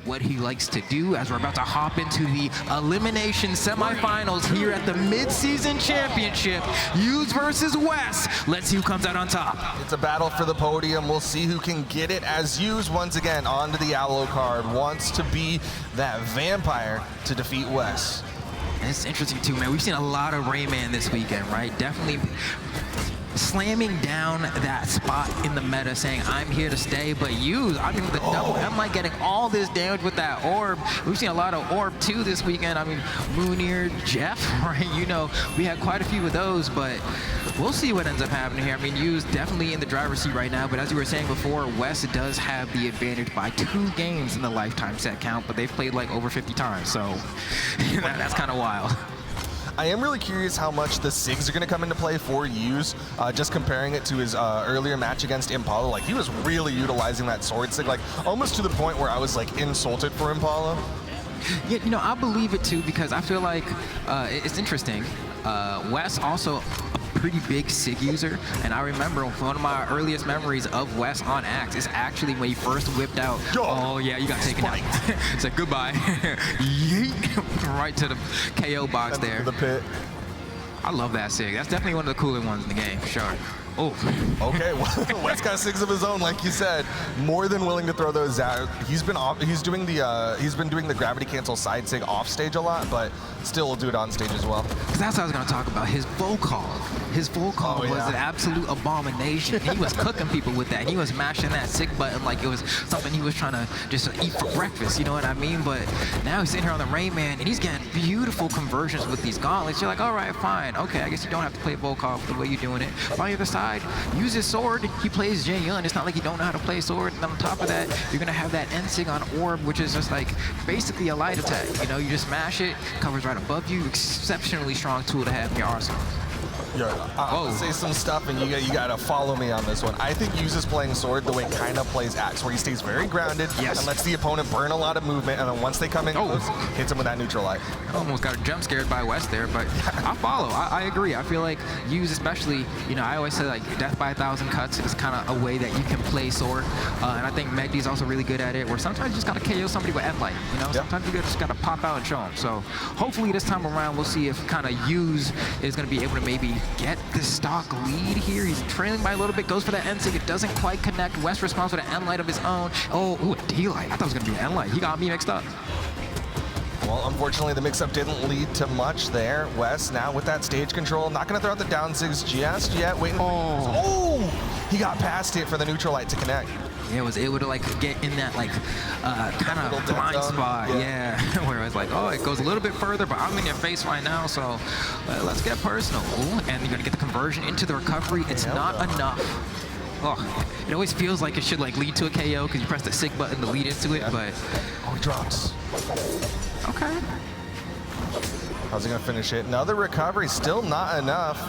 what he likes to do as we're about to hop into the Elimination semifinals here at the Midseason Championship. Yous versus Wess. Let's see who comes out on top. It's a battle for the podium. We'll see who can get it as Yous once again onto the Aloe card. Wants to be that vampire to defeat Wess. And it's interesting too, man. We've seen a lot of Rayman this weekend, right? Definitely slamming down that spot in the meta, saying I'm here to stay. But Yous, I mean, the double M-Light getting all this damage with that orb. We've seen a lot of orb too this weekend. I mean, Moonir, Jeff, right? You know, we had quite a few of those, but we'll see what ends up happening here. I mean, Yous definitely in the driver's seat right now, but as you were saying before, Wess does have the advantage by 2 games in the lifetime set count, but they've played like over 50 times, so that's kind of wild. I am really curious how much the SIGs are going to come into play for Yous, just comparing it to his earlier match against Impala. Like, he was really utilizing that sword SIG, like, almost to the point where I was, like, insulted for Impala. Yeah, you know, I believe it too, because I feel like it's interesting. Wess also a pretty big SIG user, and I remember one of my earliest memories of Wess on Axe is actually when he first whipped out. Oh yeah, you got taken out. Said goodbye. Yeet. Right to the KO box there. The pit. I love that SIG. That's definitely one of the cooler ones in the game, for sure. Oh. Okay, well, Wess got SIGs of his own, like you said. More than willing to throw those out. He's been doing the gravity cancel side SIG off stage a lot, but still will do it on stage as well. Because that's what I was going to talk about. His vocal. His vocal was an absolute abomination. He was cooking people with that. He was mashing that SIG button like it was something he was trying to just eat for breakfast, you know what I mean? But now he's sitting here on the Rayman, and he's getting beautiful conversions with these gauntlets. You're like, all right, fine. Okay, I guess you don't have to play Volkov the way you're doing it. But on the other side, use his sword. He plays Jae-Yun. It's not like you don't know how to play sword. And on top of that, you're going to have that N-Sig on Orb, which is just like basically a light attack. You know, you just smash it, covers right above you. Exceptionally strong tool to have in your arsenal. Yo, I'll say some stuff, and you gotta follow me on this one. I think Yous is playing sword the way kind of plays Axe, where he stays very grounded and lets the opponent burn a lot of movement, and then once they come in close, hits him with that neutral light. I almost got jump scared by Wess there, but I follow. I agree. I feel like Yous, especially, you know, I always say like death by 1,000 cuts is kind of a way that you can play sword, and I think Megdy's also really good at it. Where sometimes you just gotta KO somebody with M-Light. You know, sometimes you just gotta pop out and show them. So hopefully this time around, we'll see if kind of Yous is gonna be able to maybe get this stock lead here. He's trailing by a little bit, goes for that N-Sig. It doesn't quite connect. Wess responds with an N-Light of his own. Oh, ooh, a D-Light. I thought it was going to be an N-Light. He got me mixed up. Well, unfortunately, the mix-up didn't lead to much there. Wess now with that stage control. Not going to throw out the down SIGs just yet. Waiting. Oh, he got past it for the neutral light to connect. Yeah, was able to like get in that like kind of blind spot, where it was like, oh, it goes a little bit further, but I'm in your face right now, so let's get personal. Ooh, and you're gonna get the conversion into the recovery. It's not enough. Oh, it always feels like it should like lead to a KO because you press the SIG button to lead into it, but he drops. Okay. How's he gonna finish it? Another recovery, still not enough.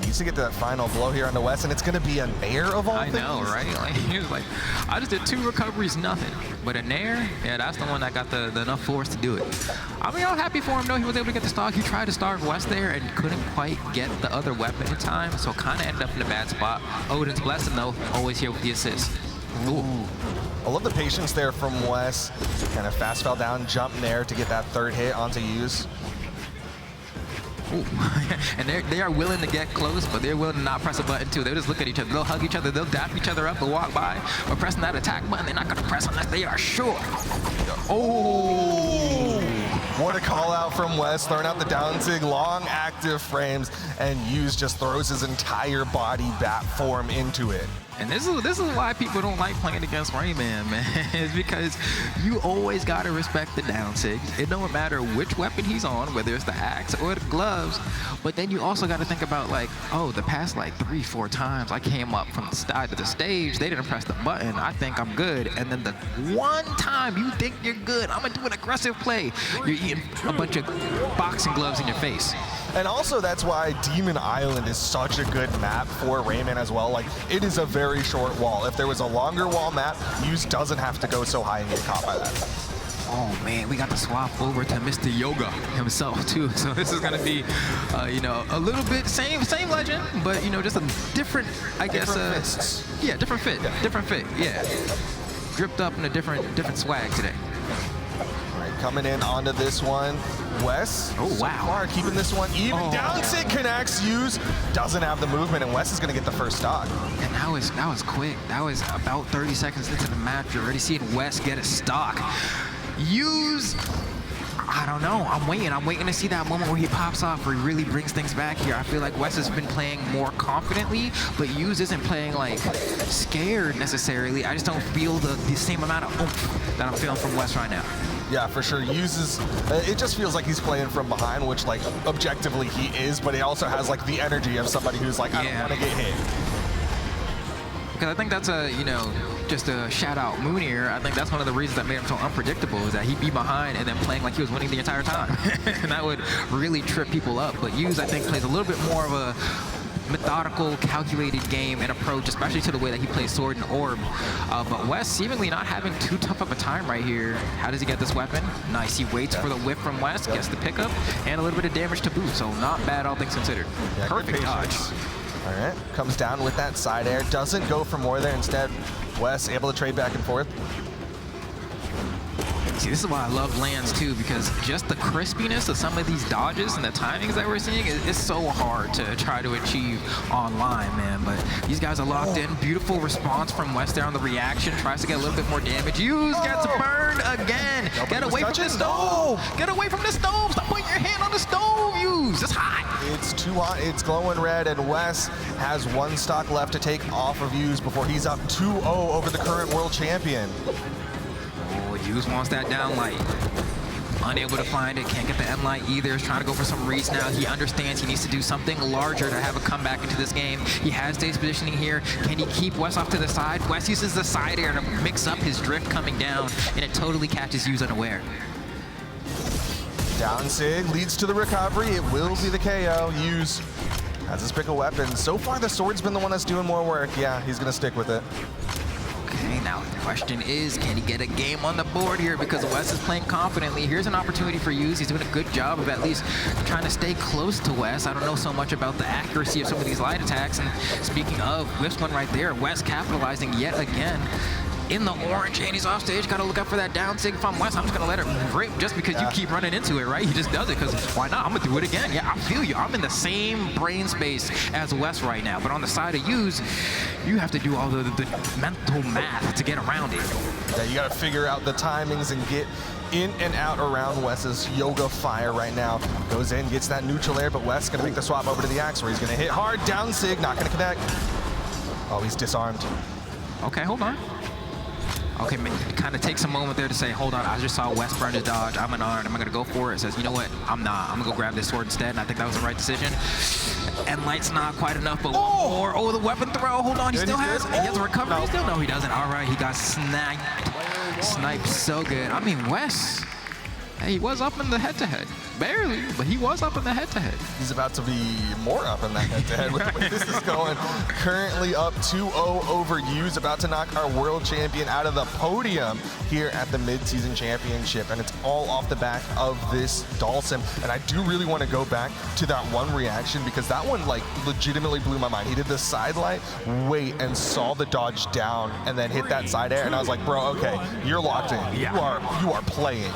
Needs to get to that final blow here on the Wess, and it's going to be a Nair of all things. I know, right? Like, he was like, I just did 2 recoveries, nothing. But a Nair, yeah, that's the one that got the enough force to do it. I mean, I'm happy for him, though. He was able to get the stock. He tried to start Wess there and couldn't quite get the other weapon in time, so kind of ended up in a bad spot. Odin's blessing, though, always here with the assist. Ooh. I love the patience there from Wess. Kind of fast fell down, jump Nair to get that 3rd hit onto Yous. And they are willing to get close, but they're willing to not press a button too. They'll just look at each other. They'll hug each other. They'll dap each other up and walk by. But pressing that attack button, they're not going to press unless they are sure. Oh! What a call out from Wess, throwing out the down SIG, long active frames, and Yous just throws his entire body bat form into it. And this is why people don't like playing against Rayman, man. It's because you always gotta respect the down SIGs. It don't matter which weapon he's on, whether it's the axe or the gloves. But then you also gotta think about like, oh, the past like 3-4 times I came up from the side of the stage, they didn't press the button. I think I'm good. And then the one time you think you're good, I'm gonna do an aggressive play. You're eating a bunch of boxing gloves in your face. And also that's why Demon Island is such a good map for Rayman as well. Like, it is a very short wall. If there was a longer wall map, Yous doesn't have to go so high and get caught by that. Oh man, we got to swap over to Mr. Yoga himself too. So this is gonna be, you know, a little bit same legend, but you know, just a different, I guess. Fists. Yeah, different fit, different fit. Yeah, dripped up in a different swag today. All right, coming in onto this one. Wess, oh, wow. so far keeping this one even. Down sig connects, use, doesn't have the movement, and Wess is going to get the first stock. And that was quick. That was about 30 seconds into the match. You're already seeing Wess get a stock. Use, I don't know. I'm waiting to see that moment where he pops off, where he really brings things back here. I feel like Wess has been playing more confidently, but Use isn't playing like scared necessarily. I just don't feel the same amount of oomph that I'm feeling from Wess right now. Yeah, for sure. Uses, it just feels like he's playing from behind, which like objectively he is, but he also has like the energy of somebody who's like, I don't want to get hit. Because I think that's a, you know, just a shout out Moonier. I think that's one of the reasons that made him so unpredictable, is that he'd be behind and then playing like he was winning the entire time. And that would really trip people up. But Use, I think, plays a little bit more of a methodical, calculated game and approach, especially to the way that he plays Sword and Orb. But Wess seemingly not having too tough of a time right here. How does he get this weapon? Nice, he waits for the whip from Wess, gets the pickup, and a little bit of damage to boot, so not bad, all things considered. Yeah, perfect dodge. All right, comes down with that side air, doesn't go for more there. Instead, Wess able to trade back and forth. See, this is why I love LANs too, because just the crispiness of some of these dodges and the timings that we're seeing is so hard to try to achieve online, man. But these guys are locked in. Beautiful response from Wess there on the reaction. Tries to get a little bit more damage. Use gets burned again. Get away from the stove. Get away from the stove. Stop putting your hand on the stove, Use. It's hot. It's too hot. It's glowing red, and Wess has one stock left to take off of Use before he's up 2-0 over the current world champion. Use wants that down light. Unable to find it, can't get the M light either. Is trying to go for some reads now. He understands he needs to do something larger to have a comeback into this game. He has days positioning here. Can he keep Wess off to the side? Wess uses the side air to mix up his drift coming down, and it totally catches Use unaware. Down sig leads to the recovery. It will be the KO. Use has his pick of weapons. So far, the sword's been the one that's doing more work. Yeah, he's gonna stick with it. Okay, now the question is, can he get a game on the board here? Because Wess is playing confidently. Here's an opportunity for Use. He's doing a good job of at least trying to stay close to Wess. I don't know so much about the accuracy of some of these light attacks. And speaking of, this one right there, Wess capitalizing yet again in the orange, and he's off stage. Gotta look out for that down sig from Wess. I'm just gonna let it rip just because you keep running into it, right? He just does it because why not? I'm gonna do it again. Yeah, I feel you. I'm in the same brain space as Wess right now, but on the side of Use, you have to do all the mental math to get around it. Yeah, you gotta figure out the timings and get in and out around Wess's yoga fire right now. Goes in, gets that neutral air, but Wess gonna make the swap over to the axe where he's gonna hit hard. Down sig, not gonna connect. Oh, he's disarmed. Okay, hold on. Okay, kind of takes a moment there to say, hold on, I just saw Wess burn his dodge. I'm unarmed. I'm going to go for it. Says, you know what? I'm not. I'm going to go grab this sword instead. And I think that was the right decision. And light's not quite enough, but one more. Oh, the weapon throw. Hold on. He still has. He has a recovery. No. Still? No, he doesn't. All right. He got sniped. Sniped so good. I mean, Wess, hey, he was up in the head-to-head. Barely, but he was up in the head-to-head. He's about to be more up in that head-to-head with the way this is going. Currently up 2-0 over Use, about to knock our world champion out of the podium here at the Midseason Championship, and it's all off the back of this Dhalsim. And I do really want to go back to that one reaction, because that one like legitimately blew my mind. He did the side light, wait, and saw the dodge down, and then hit that side air, and I was like, bro, okay, you're locked in. Yeah. You are playing.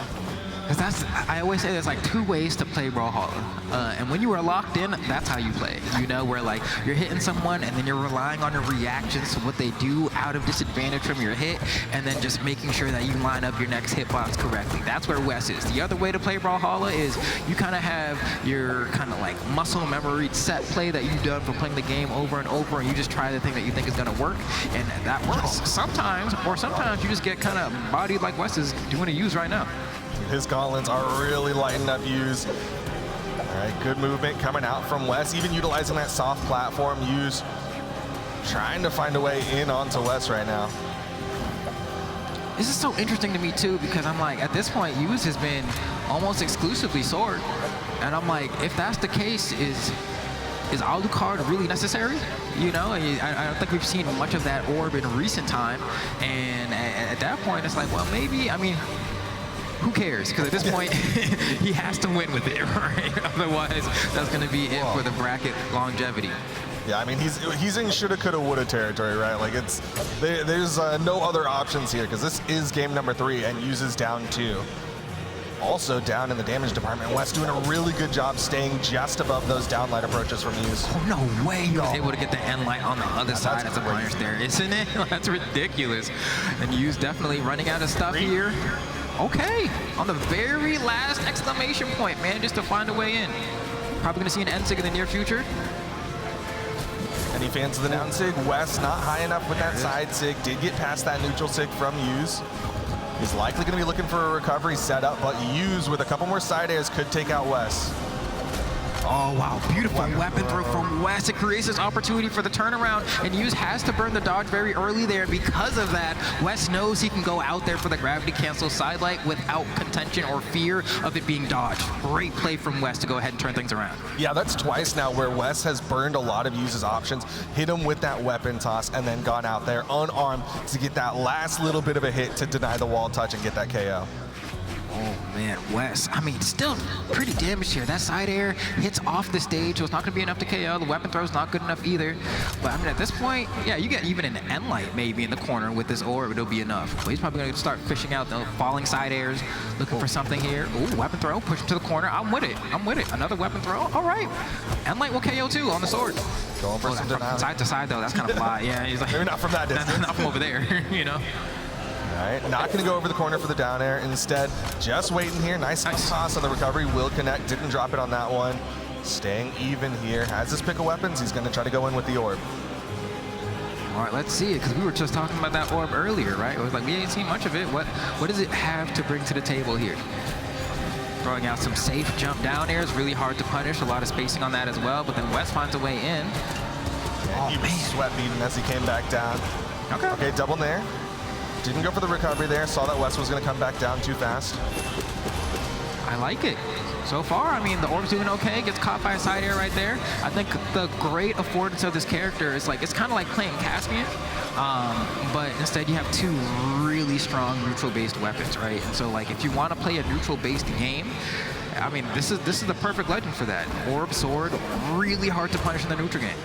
Because I always say there's like two ways to play Brawlhalla. And when you are locked in, that's how you play. You know, where like you're hitting someone and then you're relying on your reactions to what they do out of disadvantage from your hit, and then just making sure that you line up your next hitbox correctly. That's where Wess is. The other way to play Brawlhalla is you kind of have your kind of like muscle memory set play that you've done for playing the game over and over, and you just try the thing that you think is going to work, and that works sometimes, or sometimes you just get kind of bodied like Wess is doing to Use right now. His gauntlets are really lighting up Use. All right, good movement coming out from Wess, even utilizing that soft platform. Use trying to find a way in onto Wess right now. This is so interesting to me too, because I'm like, at this point, Use has been almost exclusively sword. And I'm like, if that's the case, is Alucard really necessary? You know, I don't think we've seen much of that orb in recent time. And at that point, it's like, well, maybe, I mean, who cares? Because at this point, he has to win with it, right? Otherwise, that's going to be it for the bracket longevity. Yeah, I mean, he's in shoulda, coulda, woulda territory, right? Like, there's no other options here because this is game number 3 and uses down 2. Also down in the damage department, Wess doing a really good job staying just above those downlight approaches from Use. Oh, no way he was able to get the end light on the other side as a punish there, isn't it? That's ridiculous. And Use definitely running out of stuff here. Okay, on the very last exclamation point, man, just to find a way in. Probably gonna see an end sig in the near future. Any fans of the down sig? Wess not high enough with that side sig. Did get past that neutral sig from Use. He's likely going to be looking for a recovery setup, but Use with a couple more side airs could take out Wess. Oh, wow. Beautiful weapon throw from Wess. It creates this opportunity for the turnaround, and Use has to burn the dodge very early there. Because of that, Wess knows he can go out there for the gravity cancel sidelight without contention or fear of it being dodged. Great play from Wess to go ahead and turn things around. Yeah, that's twice now where Wess has burned a lot of Use's options, hit him with that weapon toss, and then gone out there unarmed to get that last little bit of a hit to deny the wall touch and get that KO. Oh, man, Wess, I mean, still pretty damaged here. That side air hits off the stage, so it's not going to be enough to KO. The weapon throw's not good enough either. But, I mean, at this point, yeah, you get even an end light maybe in the corner with this orb, it'll be enough. But he's probably going to start fishing out the falling side airs, looking for something here. Ooh, weapon throw, push him to the corner. I'm with it. I'm with it. Another weapon throw. All right. End light will KO too on the sword. Going for some from side to side, though, that's kind of fly. Yeah, he's like, maybe not from that distance. Not from over there, you know. All right, not going to go over the corner for the down air. Instead, just waiting here. Nice toss on the recovery. Will connect. Didn't drop it on that one. Staying even here. Has his pick of weapons. He's going to try to go in with the orb. All right, let's see it, because we were just talking about that orb earlier, right? It was like, we ain't seen much of it. What does it have to bring to the table here? Throwing out some safe jump down airs. Really hard to punish. A lot of spacing on that as well. But then Wess finds a way in. And he was sweat beating as he came back down. Okay, double nair. Didn't go for the recovery there. Saw that Wess was going to come back down too fast. I like it. So far, I mean, the orb's doing okay. Gets caught by a side air right there. I think the great affordance of this character is like, it's kind of like playing Caspian, but instead you have 2 really strong neutral-based weapons, right? And so, like, if you want to play a neutral-based game, I mean, this is the perfect legend for that. Orb, sword, really hard to punish in the neutral game.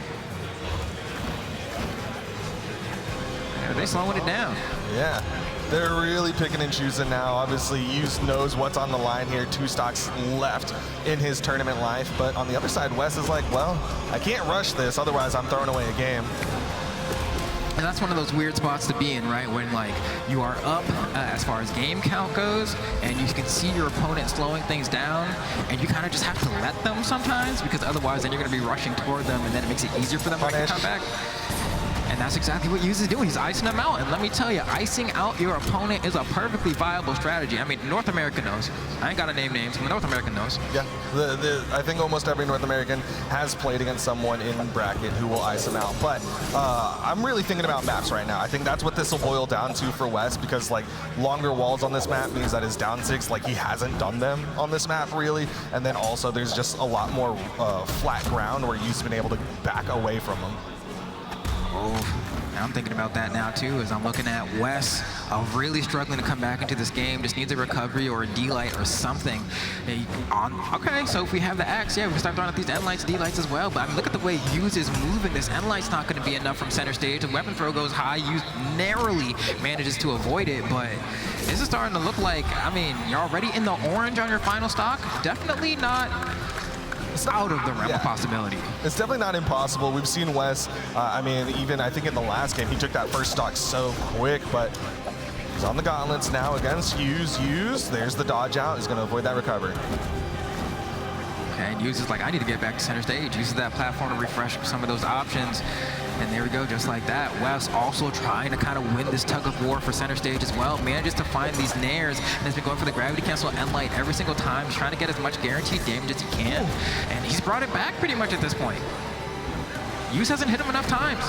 They're slowing it down. Yeah, they're really picking and choosing now. Obviously, Use knows what's on the line here. 2 stocks left in his tournament life. But on the other side, Wess is like, well, I can't rush this. Otherwise, I'm throwing away a game. And that's one of those weird spots to be in, right? When, like, you are up as far as game count goes, and you can see your opponent slowing things down, and you kind of just have to let them sometimes, because otherwise then you're going to be rushing toward them, and then it makes it easier for them to come back. And that's exactly what Use is doing. He's icing them out. And let me tell you, icing out your opponent is a perfectly viable strategy. I mean, North America knows. I ain't got to name names, but North America knows. Yeah, I think almost every North American has played against someone in bracket who will ice them out. But I'm really thinking about maps right now. I think that's what this will boil down to for Wess, because like longer walls on this map means that his down sigs, like he hasn't done them on this map really. And then also there's just a lot more flat ground where Use been able to back away from him. Oh, I'm thinking about that now too, as I'm looking at Wess really struggling to come back into this game. Just needs a recovery or a D-light or something. Okay, so if we have the axe, yeah, we can start throwing out these end-lights, D-lights as well. But I mean, look at the way Use is moving. This end-light's not going to be enough from center stage. The weapon throw goes high. Use narrowly manages to avoid it, but this is starting to look like, I mean, you're already in the orange on your final stock. Definitely not out of the realm of possibility. It's definitely not impossible. We've seen Wess, I mean, even I think in the last game, he took that first stock so quick, but he's on the gauntlets now against Use. There's the dodge out. He's going to avoid that recovery. Okay, and Use is like, I need to get back to center stage. Uses that platform to refresh some of those options. And there we go, just like that. Wess also trying to kind of win this tug of war for center stage as well. Manages to find these nairs and has been going for the gravity cancel end light every single time. He's trying to get as much guaranteed damage as he can. And he's brought it back pretty much at this point. Use hasn't hit him enough times.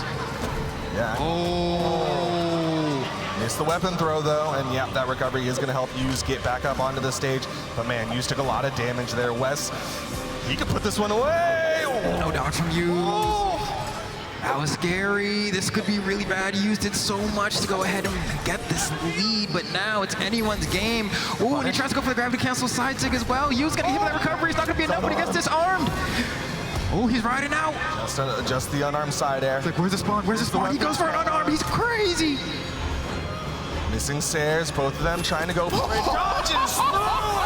Yeah. Oh. Missed the weapon throw though, and yeah, that recovery is going to help Use get back up onto the stage. But man, Use took a lot of damage there. Wess, he could put this one away. Oh. No dodge from Use. Oh. That was scary. This could be really bad. Use did so much to go ahead and get this lead, but now it's anyone's game. Ooh, and he tries to go for the gravity cancel side sig as well. Use gonna hit that recovery. It's not gonna be enough when he gets disarmed. Oh, he's riding out. Just the unarmed side air. It's like, where's the spawn? Where's the spawn? He goes for an unarmed. He's crazy. Missing stairs, both of them trying to go for it. Dodging through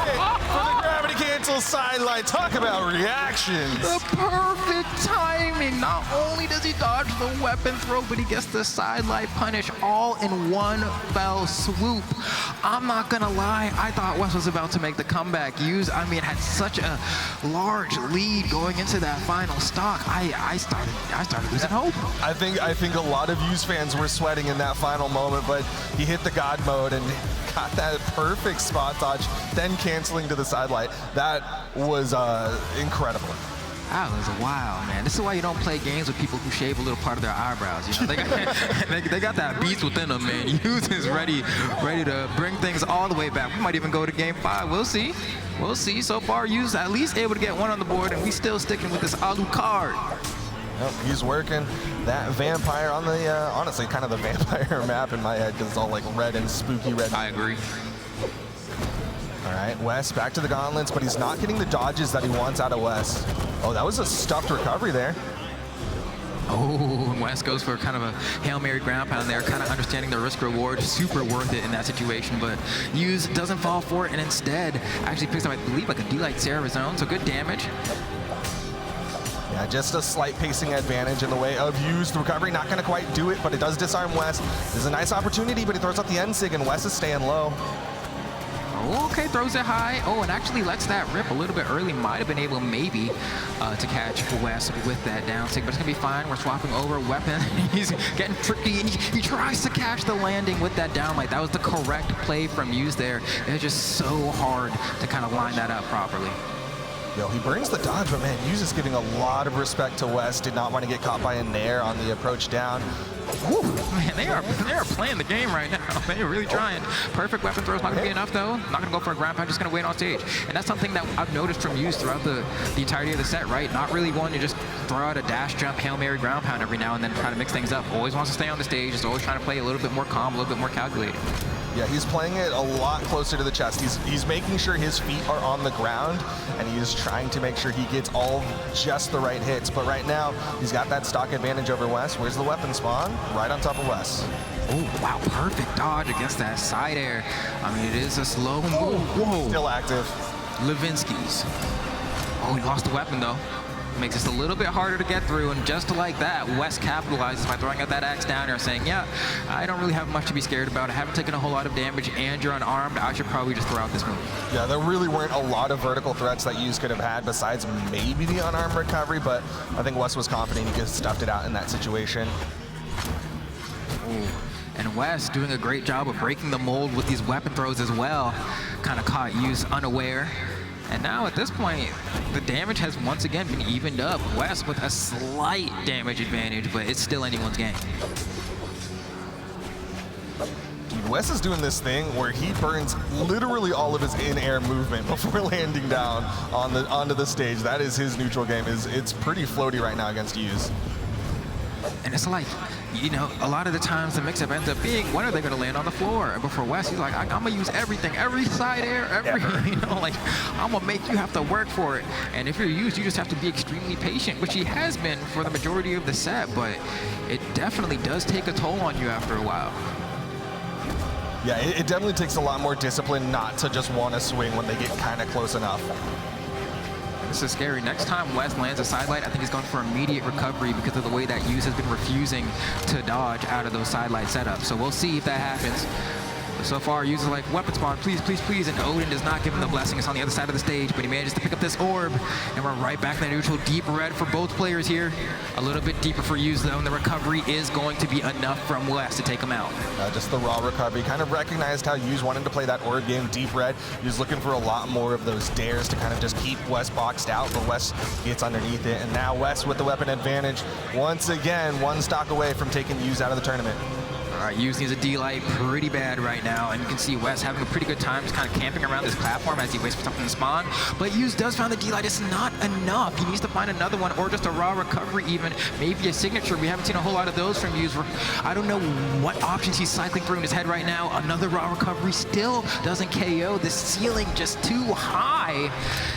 it for the gravity cancel sidelight. Talk about reactions. The perfect timing. Not only does he dodge the weapon throw, but he gets the sidelight punish all in one fell swoop. I'm not gonna lie, I thought Wess was about to make the comeback. Had such a large lead going into that final stock. I started losing hope. I think a lot of Use fans were sweating in that final moment, but he hit the God mode and got that perfect spot dodge, then canceling to the sidelight. That was incredible. That was wild, man. This is why you don't play games with people who shave a little part of their eyebrows. You know, they got that beast within them, man. Use is ready to bring things all the way back. We might even go to game 5. We'll see. We'll see. So far, Use at least able to get one on the board, and we still sticking with this Alucard. Yep, he's working that vampire on the, honestly, kind of the vampire map in my head, because it's all like red and spooky red. I agree. All right, Wess back to the gauntlets, but he's not getting the dodges that he wants out of Wess. Oh, that was a stuffed recovery there. Oh, and Wess goes for kind of a Hail Mary ground pound there, kind of understanding the risk reward, super worth it in that situation, but Use doesn't fall for it and instead actually picks up, I believe, like a D-Light Sarah zone, so good damage. Yeah, just a slight pacing advantage in the way of Use. The recovery not going to quite do it, but it does disarm Wess. This is a nice opportunity, but he throws out the end sig, and Wess is staying low. Oh, okay, throws it high. Oh, and actually lets that rip a little bit early. Might have been able maybe to catch Wess with that down sig, but it's going to be fine. We're swapping over weapon. He's getting tricky, and he tries to catch the landing with that downlight. That was the correct play from Use there. It's just so hard to kind of line that up properly. Yo, he burns the dodge, but man, Use is giving a lot of respect to Wess. Did not want to get caught by a nair on the approach down. Whew, man, they are playing the game right now. They're really trying. Perfect weapon throw is not going to be enough, though. Not going to go for a ground pound, just going to wait on stage. And that's something that I've noticed from Use throughout the entirety of the set, right? Not really wanting to just throw out a dash jump, Hail Mary ground pound every now and then, trying to mix things up. Always wants to stay on the stage, is always trying to play a little bit more calm, a little bit more calculated. Yeah, he's playing it a lot closer to the chest. He's making sure his feet are on the ground, and he is trying to make sure he gets all just the right hits. But right now, he's got that stock advantage over Wess. Where's the weapon spawn? Right on top of Wess. Oh, wow, perfect dodge against that side air. I mean, it is a slow move. Whoa. Still active. Levinsky's. Oh, he lost the weapon, though. Makes this a little bit harder to get through, and just like that, Wess capitalizes by throwing out that axe down there, saying, yeah, I don't really have much to be scared about. I haven't taken a whole lot of damage, and you're unarmed. I should probably just throw out this move. Yeah, there really weren't a lot of vertical threats that Use could have had besides maybe the unarmed recovery, but I think Wess was confident he could have stuffed it out in that situation. Ooh. And Wess doing a great job of breaking the mold with these weapon throws as well. Kind of caught Use unaware. And now at this point, the damage has once again been evened up. Wess with a slight damage advantage, but it's still anyone's game. Dude, Wess is doing this thing where he burns literally all of his in-air movement before landing down onto the stage. That is his neutral game. It's pretty floaty right now against Use. And it's like, you know, a lot of the times the mix-up ends up being, when are they going to land on the floor? But for Wess, he's like, I'm going to use everything, every side air, you know, like, I'm going to make you have to work for it. And if you're Use, you just have to be extremely patient, which he has been for the majority of the set, but it definitely does take a toll on you after a while. Yeah, it definitely takes a lot more discipline not to just want to swing when they get kind of close enough. This is scary. Next time Wess lands a sidelight, I think he's going for immediate recovery because of the way that Use has been refusing to dodge out of those sidelight setups. So we'll see if that happens. But so far, Use is like, weapon spawn, please, please, please. And Odin does not give him the blessing. It's on the other side of the stage, but he manages to pick up this orb. And we're right back in the neutral. Deep red for both players here. A little bit deeper for Use, though, and the recovery is going to be enough from Wess to take him out. Just the raw recovery. Kind of recognized how Use wanted to play that orb game deep red. He was looking for a lot more of those dares to kind of just keep Wess boxed out, but Wess gets underneath it. And now Wess with the weapon advantage. Once again, one stock away from taking Use out of the tournament. All right, Hughes needs a D-light pretty bad right now, and you can see Wess having a pretty good time just kind of camping around this platform as he waits for something to spawn. But Hughes does find the D-light. It's not enough. He needs to find another one, or just a raw recovery even, maybe a signature. We haven't seen a whole lot of those from Hughes. I don't know what options he's cycling through in his head right now. Another raw recovery still doesn't KO. The ceiling just too high.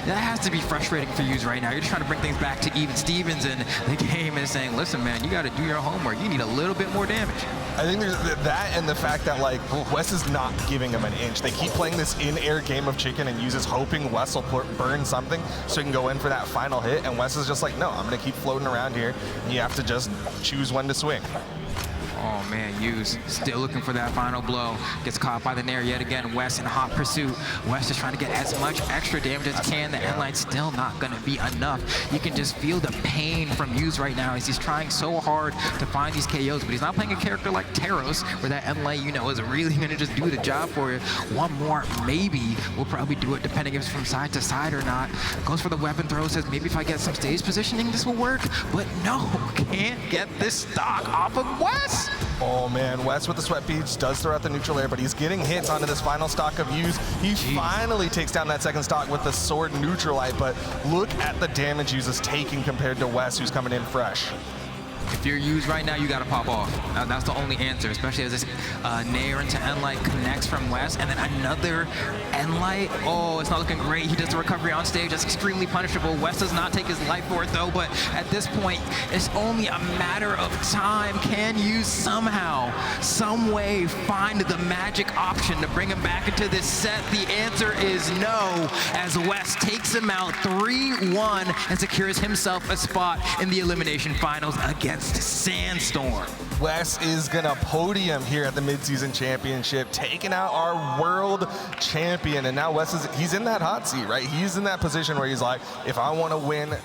That has to be frustrating for Hughes right now. You're just trying to bring things back to even Stevens, and the game is saying, listen, man, you got to do your homework. You need a little bit more damage. I think there's that and the fact that, like, Wess is not giving him an inch. They keep playing this in-air game of chicken, and Hughes is hoping Wess will burn something so he can go in for that final hit, and Wess is just like, no, I'm going to keep floating around here, and you have to just choose when to swing. Oh man, Hughes still looking for that final blow. Gets caught by the Nair yet again. Wess in hot pursuit. Wess is trying to get as much extra damage as he can. The endline's still not going to be enough. You can just feel the pain from Hughes right now as he's trying so hard to find these KOs, but he's not playing a character like Taros, where that endlight, you know, is really going to just do the job for you. One more, maybe, will probably do it, depending if it's from side to side or not. Goes for the weapon throw, says maybe if I get some stage positioning, this will work, but no, can't get this stock off of Wess. Oh man, Wess with the sweat beads does throw out the neutral air, but he's getting hits onto this final stock of Hughes. He finally takes down that second stock with the sword neutralite, but look at the damage Hughes is taking compared to Wess, who's coming in fresh. If you're Hughes right now, you got to pop off. That's the only answer, especially as this Nair into Endlight connects from Wess, and then another Endlight. Oh, it's not looking great. He does the recovery on stage. That's extremely punishable. Wess does not take his life for it, though, but at this point, it's only a matter of time. Can Hughes somehow, some way, find the magic option to bring him back into this set? The answer is no, as Wess takes him out 3-1 and secures himself a spot in the Elimination Finals against Sandstorm. Wess is gonna podium here at the Midseason Championship, taking out our world champion. And now Wess he's in that hot seat, right? He's in that position where he's like, if I want to win